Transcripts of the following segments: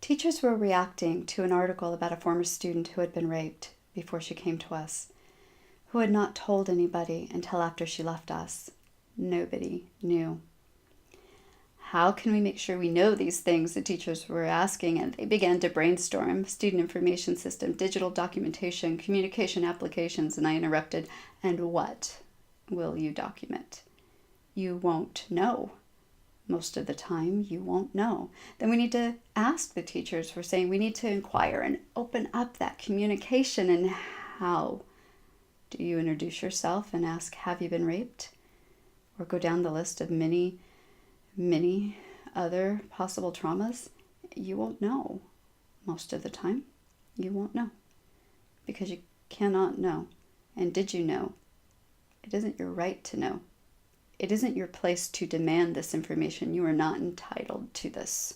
Teachers were reacting to an article about a former student who had been raped before she came to us, who had not told anybody until after she left us. Nobody knew. How can we make sure we know these things? The teachers were asking, and they began to brainstorm student information system, digital documentation, communication applications, and I interrupted. And what will you document? You won't know. Most of the time, you won't know. Then we need to ask the teachers. We're saying we need to inquire and open up that communication. And how do you introduce yourself and ask, have you been raped? Or go down the list of many other possible traumas? You won't know. Most of the time, you won't know. Because you cannot know. And did you know? It isn't your right to know. It isn't your place to demand this information. You are not entitled to this.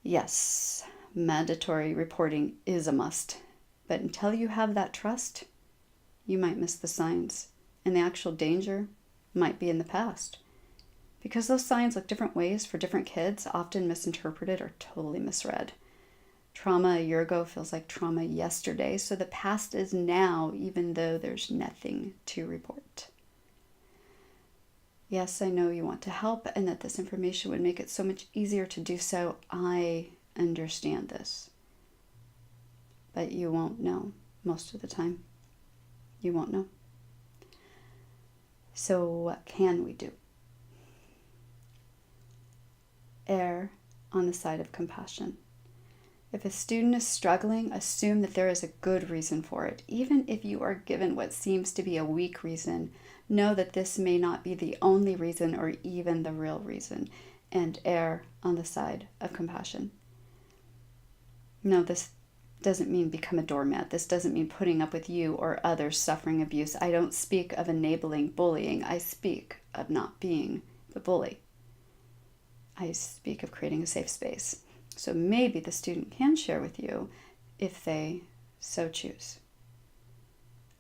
Yes, mandatory reporting is a must. But until you have that trust, you might miss the signs. And the actual danger might be in the past. Because those signs look different ways for different kids, often misinterpreted or totally misread. Trauma a year ago feels like trauma yesterday, so the past is now, even though there's nothing to report. Yes, I know you want to help and that this information would make it so much easier to do so. I understand this. But you won't know most of the time. You won't know. So what can we do? Err on the side of compassion. If a student is struggling, assume that there is a good reason for it. Even if you are given what seems to be a weak reason, know that this may not be the only reason or even the real reason, and err on the side of compassion. No, this doesn't mean become a doormat. This doesn't mean putting up with you or others suffering abuse. I don't speak of enabling bullying. I speak of not being the bully. I speak of creating a safe space. So maybe the student can share with you if they so choose.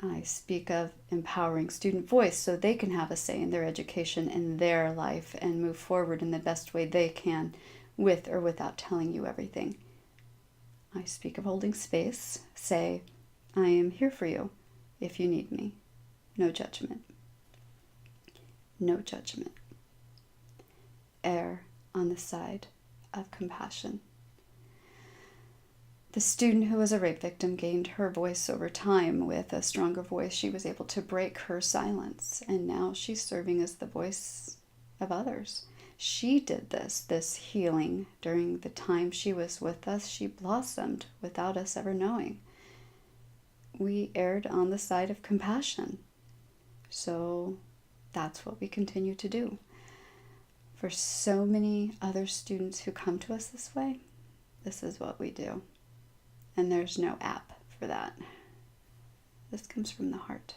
I speak of empowering student voice so they can have a say in their education and their life and move forward in the best way they can, with or without telling you everything. I speak of holding space. Say, I am here for you if you need me. No judgment. No judgment. Err on the side of compassion. The student who was a rape victim gained her voice over time. With a stronger voice, she was able to break her silence, and now she's serving as the voice of others. She did this healing during the time she was with us. She blossomed without us ever knowing. We erred on the side of compassion. So that's what we continue to do. For so many other students who come to us this way, this is what we do. And there's no app for that. This comes from the heart.